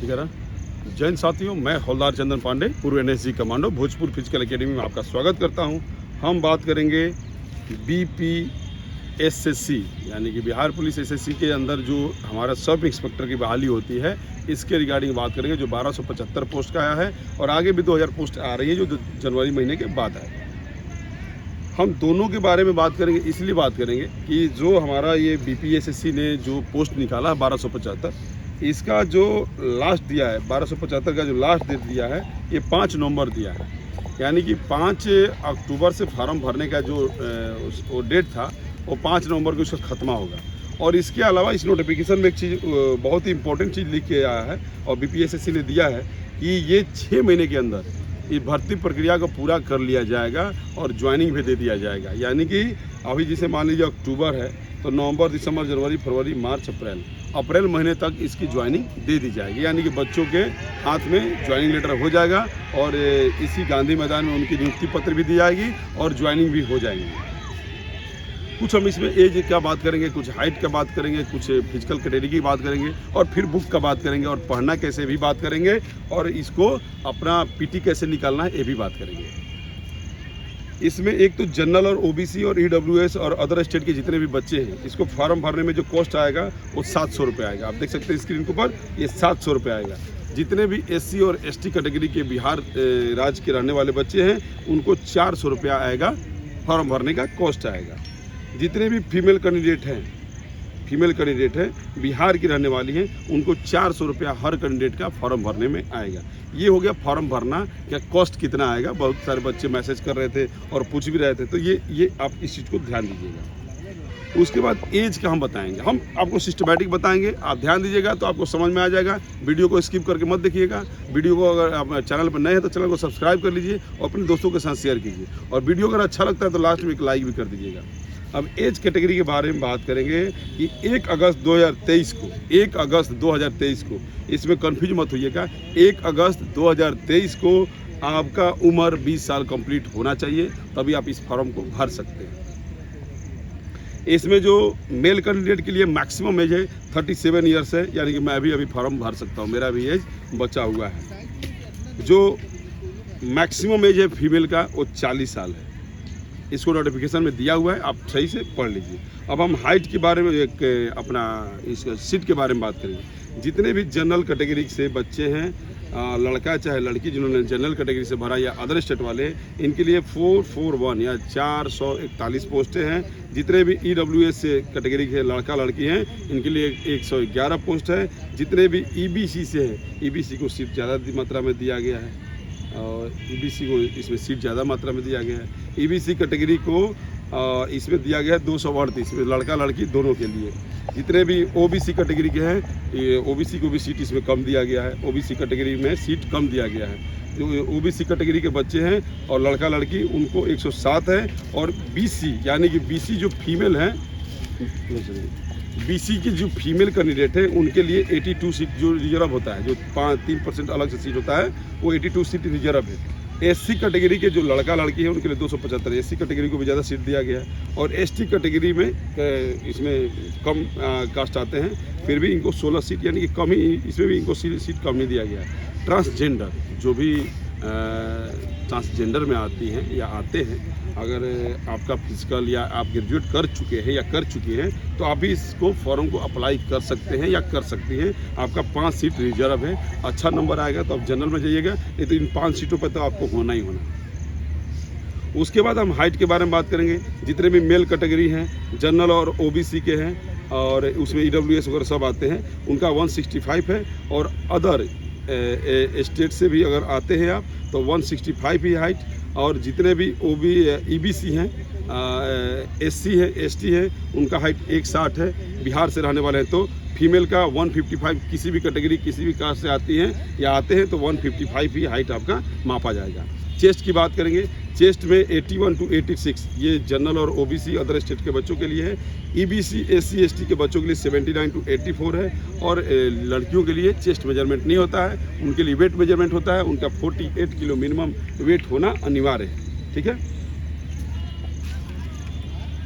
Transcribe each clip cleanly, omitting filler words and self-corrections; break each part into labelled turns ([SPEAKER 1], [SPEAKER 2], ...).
[SPEAKER 1] ठीक है ना। जय हिंद साथियों, मैं हवलदार चंदन पांडे, पूर्व NSG commando, Bhojpur physical academy में आपका स्वागत करता हूं। हम बात करेंगे BPSSC यानी कि बिहार पुलिस SSC के अंदर जो हमारा सब इंस्पेक्टर की बहाली होती है, इसके रिगार्डिंग बात करेंगे, जो 1275 पोस्ट का आया है और आगे भी 2000 पोस्ट आ रही है जो जनवरी महीने के बाद है। हम दोनों के बारे में बात करेंगे, इसलिए बात करेंगे कि जो हमारा ये BPSSC ने जो पोस्ट निकाला है 1275, इसका जो लास्ट दिया है 1275 का जो लास्ट डेट दिया है, ये 5 नवंबर दिया है। यानी कि 5 अक्टूबर से फार्म भरने का जो वो डेट था, वो 5 नवंबर को उसका खत्मा होगा। और इसके अलावा इस नोटिफिकेशन में एक चीज़, बहुत ही इंपॉर्टेंट चीज़ लिख के आया है और BPSSC ने दिया है कि ये 6 महीने के अंदर ये भर्ती प्रक्रिया को पूरा कर लिया जाएगा और ज्वाइनिंग भी दे दिया जाएगा। यानी कि अभी जैसे मान लीजिए अक्टूबर है, तो नवंबर, दिसंबर, जनवरी, फरवरी, मार्च, अप्रैल महीने तक इसकी ज्वाइनिंग दे दी जाएगी। यानी कि बच्चों के हाथ में ज्वाइनिंग लेटर हो जाएगा और इसी गांधी मैदान में उनकी नियुक्ति पत्र भी दी जाएगी और ज्वाइनिंग भी हो जाएगी। कुछ हम इसमें एज क्या बात करेंगे, कुछ हाइट का बात करेंगे, कुछ फिजिकल कैटेगरी की बात करेंगे और फिर बुक का बात करेंगे और पढ़ना कैसे भी बात करेंगे और इसको अपना PT कैसे निकालना है ये भी बात करेंगे। इसमें एक तो जनरल और OBC और EWS और अदर स्टेट के जितने भी बच्चे हैं, इसको फॉर्म भरने में जो कॉस्ट आएगा वो 700 रुपये आएगा। आप देख सकते हैं स्क्रीन के ऊपर, ये 700 रुपये आएगा। जितने भी SC और ST कैटेगरी के बिहार राज्य के रहने वाले बच्चे हैं, उनको 400 रुपया आएगा, फॉर्म भरने का कॉस्ट आएगा। जितने भी फीमेल कैंडिडेट हैं बिहार की रहने वाली हैं, उनको 400 रुपया हर कैंडिडेट का फॉर्म भरने में आएगा। ये हो गया फॉर्म भरना, क्या कॉस्ट कितना आएगा। बहुत सारे बच्चे मैसेज कर रहे थे और पूछ भी रहे थे, तो ये आप इस चीज़ को ध्यान दीजिएगा। उसके बाद एज का हम बताएंगे, हम आपको सिस्टमैटिक बताएंगे, आप ध्यान दीजिएगा तो आपको समझ में आ जाएगा। वीडियो को स्किप करके मत देखिएगा। वीडियो को अगर आप चैनल पर नए हैं तो चैनल को सब्सक्राइब कर लीजिए और अपने दोस्तों के साथ शेयर कीजिए और वीडियो अगर अच्छा लगता है तो लास्ट में एक लाइक भी कर दीजिएगा। अब एज कैटेगरी के बारे में बात करेंगे कि 1 अगस्त 2023 को, इसमें कन्फ्यूज मत होइएगा, 1 अगस्त 2023 को आपका उम्र 20 साल कंप्लीट होना चाहिए, तभी आप इस फॉर्म को भर सकते हैं। इसमें जो मेल कैंडिडेट के लिए मैक्सिमम एज है 37 ईयर्स है, यानी कि मैं भी अभी फॉर्म भर सकता हूँ, मेरा भी एज बचा हुआ है। जो मैक्सिमम एज है फीमेल का, वो 40 साल है। इसको नोटिफिकेशन में दिया हुआ है, आप सही से पढ़ लीजिए। अब हम हाइट के बारे में, एक अपना इस सीट के बारे में बात करेंगे। जितने भी जनरल कैटेगरी से बच्चे हैं, लड़का चाहे लड़की, जिन्होंने जनरल कैटेगरी से भरा या अदर स्टेट वाले, इनके लिए 441 या 441 पोस्टें हैं। जितने भी EWS से कैटेगरी के लड़का लड़की हैं, इनके लिए 111 पोस्ट है। जितने भी EBC से हैं, EBC को सीट ज़्यादा मात्रा में दिया गया है और EBC को इसमें सीट ज़्यादा मात्रा में दिया गया है। EBC कैटेगरी को इसमें दिया गया है 238 में, लड़का लड़की दोनों के लिए। जितने भी OBC कैटेगरी के हैं, OBC को भी सीट इसमें कम दिया गया है, OBC कैटेगरी में सीट कम दिया गया है। जो OBC कैटेगरी के बच्चे हैं और लड़का लड़की, उनको 107 है। और BC यानी कि BC जो फीमेल हैं, BC की जो फीमेल कैंडिडेट है, उनके लिए 82 सीट जो रिजर्व होता है, जो 3% अलग से सीट होता है, वो 82 सीट रिजर्व है। SC कैटेगरी के जो लड़का लड़की है, उनके लिए 275, SC कैटेगरी को भी ज़्यादा सीट दिया गया है। और ST कैटेगरी में इसमें कम कास्ट आते हैं, फिर भी इनको 16 सीट, यानी कि कम ही, इसमें भी इनको सीट कम नहीं दिया गया है। ट्रांसजेंडर, जो भी ट्रांसजेंडर में आती हैं या आते हैं, अगर आपका फिजिकल या आप ग्रेजुएट कर चुके हैं या कर चुकी हैं, तो आप भी इसको फॉर्म को अप्लाई कर सकते हैं या कर सकती हैं। आपका 5 सीट रिजर्व है, अच्छा नंबर आएगा तो आप जनरल में जाइएगा, नहीं तो इन 5 सीटों पर तो आपको होना ही होना। उसके बाद हम हाइट के बारे में बात करेंगे। जितने भी मेल कैटेगरी हैं, जनरल और OBC के हैं और उसमें EWS वगैरह सब आते हैं, उनका 165 है। और अदर स्टेट से भी अगर आते हैं आप, तो 165 ही हाइट। और जितने भी EBC हैं, SC है, ST है, उनका हाइट 160 है। बिहार से रहने वाले हैं तो फीमेल का 155, किसी भी कैटेगरी किसी भी कास्ट से आती हैं या आते हैं तो 155 ही हाइट आपका मापा जाएगा। चेस्ट की बात करेंगे, चेस्ट में 81 to 86 ये जनरल और OBC अदर स्टेट के बच्चों के लिए है। EBC SC ST के बच्चों के लिए 79 to 84 है। और लड़कियों के लिए चेस्ट मेजरमेंट नहीं होता है, उनके लिए वेट मेजरमेंट होता है। उनका 48 किलो मिनिमम वेट होना अनिवार्य है, ठीक है।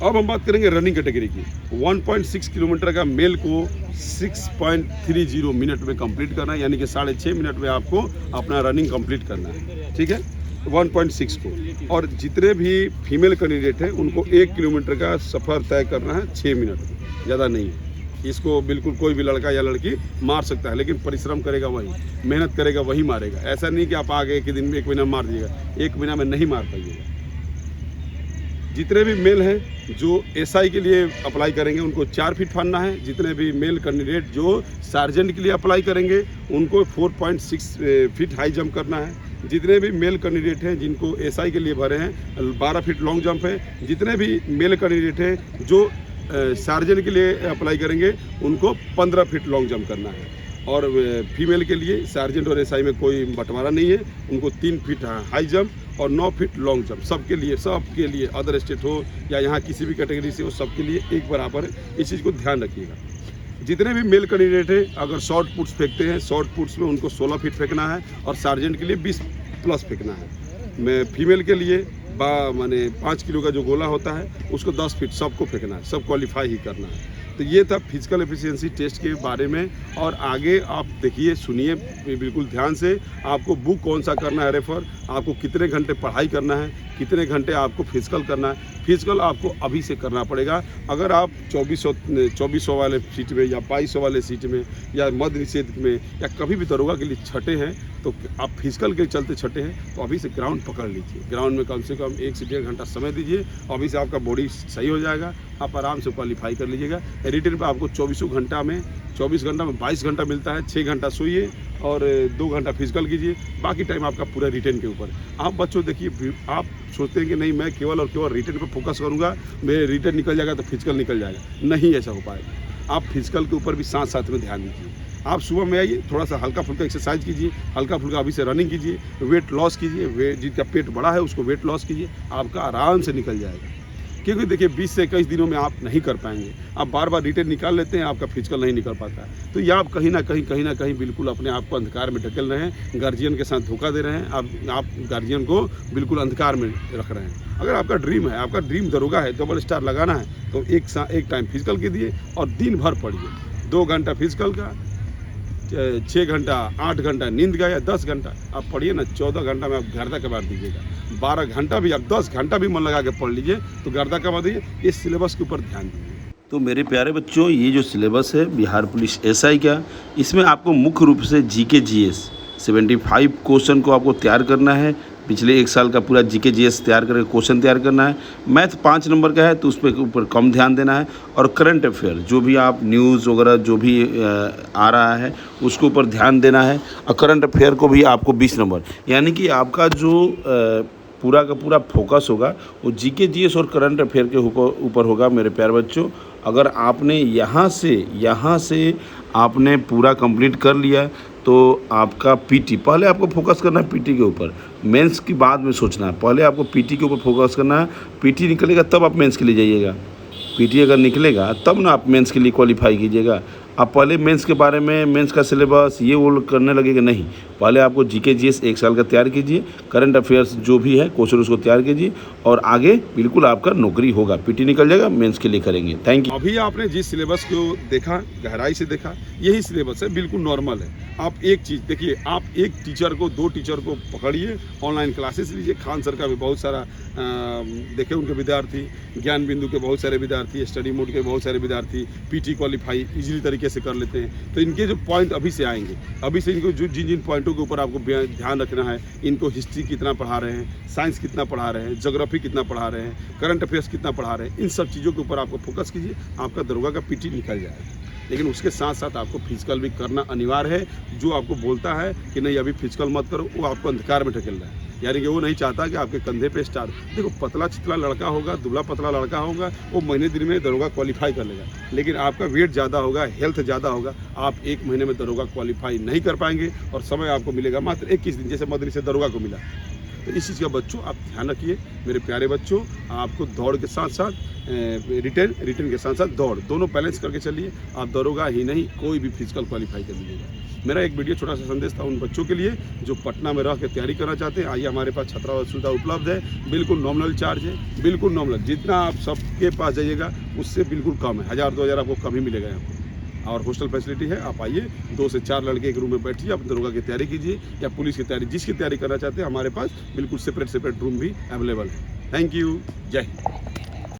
[SPEAKER 1] अब हम बात करेंगे रनिंग कैटेगरी की। 1.6 किलोमीटर का मेल को 6.30 मिनट में कंप्लीट करना है, यानी कि 6.5 मिनट में आपको अपना रनिंग कंप्लीट करना है, ठीक है, 1.6 को। और जितने भी फीमेल कैंडिडेट हैं उनको 1 किलोमीटर का सफ़र तय करना है 6 मिनट में, ज़्यादा नहीं है। इसको बिल्कुल कोई भी लड़का या लड़की मार सकता है, लेकिन परिश्रम करेगा वही, मेहनत करेगा वही मारेगा। ऐसा नहीं कि आप आगे एक दिन में 1 महीना मार दीजिएगा, 1 महीना में नहीं मार पाइएगा। जितने भी मेल हैं जो एसआई के लिए अप्लाई करेंगे उनको 4 फीट फानना है। जितने भी मेल कैंडिडेट जो सार्जेंट के लिए अप्लाई करेंगे उनको 4.6 फीट हाई जंप करना है। जितने भी मेल कैंडिडेट हैं जिनको एसआई के लिए भरे हैं 12 फीट लॉन्ग जंप है। जितने भी मेल कैंडिडेट हैं जो सार्जेंट के लिए अप्लाई करेंगे उनको 15 फीट लॉन्ग जंप करना है। और फीमेल के लिए सार्जेंट और एसआई में कोई बंटवारा नहीं है, उनको 3 फीट हाई जंप और 9 फीट लॉन्ग जंप सबके लिए अदर स्टेट हो या यहाँ किसी भी कैटेगरी से हो, सबके लिए एक बराबर है। इस चीज़ को ध्यान रखिएगा। जितने भी मेल कैंडिडेट हैं अगर शॉर्ट पुट्स फेंकते हैं, शॉर्ट पुट्स में उनको 16 फीट फेंकना है और सार्जेंट के लिए 20 प्लस फेंकना है। मैं फीमेल के लिए माने 5 किलो का जो गोला होता है उसको 10 फीट सबको फेंकना है, सब क्वालिफाई ही करना है। तो ये था फिजिकल एफिशिएंसी टेस्ट के बारे में। और आगे आप देखिए, सुनिए बिल्कुल ध्यान से। आपको बुक कौन सा करना है रेफर, आपको कितने घंटे पढ़ाई करना है, कितने घंटे आपको फिजिकल करना है। फिजिकल आपको अभी से करना पड़ेगा। अगर आप 2400 वाले सीट में या 2200 वाले सीट में या मध्य निषेध में या कभी भी दरोगा के लिए छटे हैं तो आप फिजिकल के चलते छटे हैं तो अभी से ग्राउंड पकड़ लीजिए। ग्राउंड में कम से कम 1 से 1.5 घंटा समय दीजिए। अभी से आपका बॉडी सही हो जाएगा, आप आराम से क्वालिफाई कर लीजिएगा। रिटर्न पर आपको 24 घंटा में 22 घंटा मिलता है। 6 घंटा सोइए और 2 घंटा फिजिकल कीजिए, बाकी टाइम आपका पूरा रिटर्न के ऊपर। आप बच्चों देखिए, आप सोचते हैं कि नहीं मैं केवल और केवल रिटर्न पर फोकस करूंगा, मेरे रिटर्न निकल जाएगा तो फिजिकल निकल जाएगा। नहीं ऐसा हो पाएगा। आप फिजिकल के ऊपर भी साथ साथ में ध्यान दीजिए। आप सुबह में आइए, थोड़ा सा हल्का फुल्का एक्सरसाइज कीजिए, हल्का फुल्का अभी से रनिंग कीजिए, वेट लॉस कीजिए। वेट जिनका पेट बड़ा है उसको वेट लॉस कीजिए, आपका आराम से निकल जाएगा। क्योंकि देखिए 20 से 21 दिनों में आप नहीं कर पाएंगे। आप बार बार रिटर्न निकाल लेते हैं, आपका फिजिकल नहीं निकल पाता है। तो ये आप कहीं ना कहीं बिल्कुल अपने आप को अंधकार में ढकेल रहे हैं, गार्जियन के साथ धोखा दे रहे हैं। आप गार्जियन को बिल्कुल अंधकार में रख रहे हैं। अगर आपका ड्रीम दरोगा है, डबल स्टार लगाना है तो एक टाइम फिजिकल कीजिए और दिन भर पढ़िए। 2 घंटा फिजिकल का, 6 घंटा 8 घंटा नींद का या 10 घंटा आप पढ़िए ना। 14 घंटा में आप गर्दा कबार दीजिएगा। 12 घंटा भी आप 10 घंटा भी मन लगा के पढ़ लीजिए तो गर्दा कबार दीजिए। इस सिलेबस के ऊपर ध्यान दीजिए।
[SPEAKER 2] तो मेरे प्यारे बच्चों, ये जो सिलेबस है बिहार पुलिस एसआई का, इसमें आपको मुख्य रूप से जीके जीएस 75 क्वेश्चन को आपको तैयार करना है। पिछले 1 साल का पूरा जीके जीएस तैयार करके क्वेश्चन तैयार करना है। मैथ 5 नंबर का है तो उस पर ऊपर कम ध्यान देना है। और करंट अफेयर जो भी आप न्यूज़ वगैरह जो भी आ रहा है उसके ऊपर ध्यान देना है। और करंट अफेयर को भी आपको 20 नंबर, यानी कि आपका जो पूरा का पूरा फोकस होगा वो जीके जीएस और करंट अफेयर के ऊपर होगा। मेरे प्यारे बच्चों, अगर आपने यहाँ से आपने पूरा कंप्लीट कर लिया तो आपका पीटी, पहले आपको फोकस करना है पीटी के ऊपर। मेंस की बाद में सोचना है, पहले आपको पीटी के ऊपर फोकस करना है। पीटी निकलेगा तब आप मेंस के लिए जाइएगा। पीटी अगर निकलेगा तब ना आप मेंस के लिए क्वालिफाई कीजिएगा। आप पहले मेंस के बारे में, मेंस का सिलेबस ये वो करने लगेगा नहीं। पहले आपको जीके जीएस 1 साल का तैयार कीजिए, करंट अफेयर्स जो भी है क्वेश्चन उसको तैयार कीजिए और आगे बिल्कुल आपका नौकरी होगा। पीटी निकल जाएगा, मेंस के लिए करेंगे। Thank you.
[SPEAKER 1] अभी आपने जिस सिलेबस को देखा, गहराई से देखा, यही सिलेबस है, बिल्कुल नॉर्मल है। आप एक चीज़ देखिए, आप एक टीचर को 2 टीचर को पकड़िए, ऑनलाइन क्लासेस लीजिए। खान सर का भी बहुत सारा देखे, उनके विद्यार्थी, ज्ञान बिंदु के बहुत सारे विद्यार्थी, स्टडी मोड के बहुत सारे विद्यार्थी पीटी क्वालिफाई इजीली तरीके से कर लेते हैं। तो इनके जो पॉइंट अभी से आएंगे, अभी से इनको जिन पॉइंटों के ऊपर आपको ध्यान रखना है, इनको हिस्ट्री कितना पढ़ा रहे हैं, साइंस कितना पढ़ा रहे हैं, ज्योग्राफी कितना पढ़ा रहे हैं, करंट अफेयर्स कितना पढ़ा रहे हैं, इन सब चीज़ों के ऊपर आपको फोकस कीजिए। आपका दरोगा का पीटी निकल जाएगा। लेकिन उसके साथ साथ आपको फिजिकल भी करना अनिवार्य है। जो आपको बोलता है कि नहीं अभी फिजिकल मत करो, वो आपको अंधकार में ढकेल रहा है। यानी कि वो नहीं चाहता कि आपके कंधे पे स्टार। देखो, पतला चितला लड़का होगा, दुबला पतला लड़का होगा, वो महीने दिन में दरोगा क्वालिफाई कर लेगा। लेकिन आपका वेट ज़्यादा होगा, हेल्थ ज़्यादा होगा, आप 1 महीने में दरोगा क्वालिफाई नहीं कर पाएंगे और समय आपको मिलेगा मात्र 21 दिन, जैसे मदनी से दरोगा को मिला। तो इस चीज़ का बच्चों आप ध्यान रखिए। मेरे प्यारे बच्चों, आपको दौड़ के साथ साथ रिटर्न के साथ साथ दौड़ दोनों बैलेंस करके चलिए। आप दरोगा ही नहीं, कोई भी फिजिकल क्वालिफाई कर लीजिएगा। मेरा एक वीडियो छोटा सा संदेश था उन बच्चों के लिए जो पटना में रह के तैयारी करना चाहते हैं। आइए, हमारे पास छात्रावास सुविधा उपलब्ध है, बिल्कुल नॉमिनल चार्ज है, बिल्कुल नॉमिनल। जितना आप सबके पास जाइएगा उससे बिल्कुल कम है, 1000-2000 आपको कम ही मिलेगा यहाँ पर। और हॉस्टल फैसिलिटी है। आप आइए, 2 से 4 लड़के एक रूम में बैठिए, आप दरोगा की तैयारी कीजिए या पुलिस की तैयारी, जिसकी तैयारी करना चाहते हैं हमारे पास बिल्कुल सेपरेट रूम भी अवेलेबल है। Thank you. जय हिंद।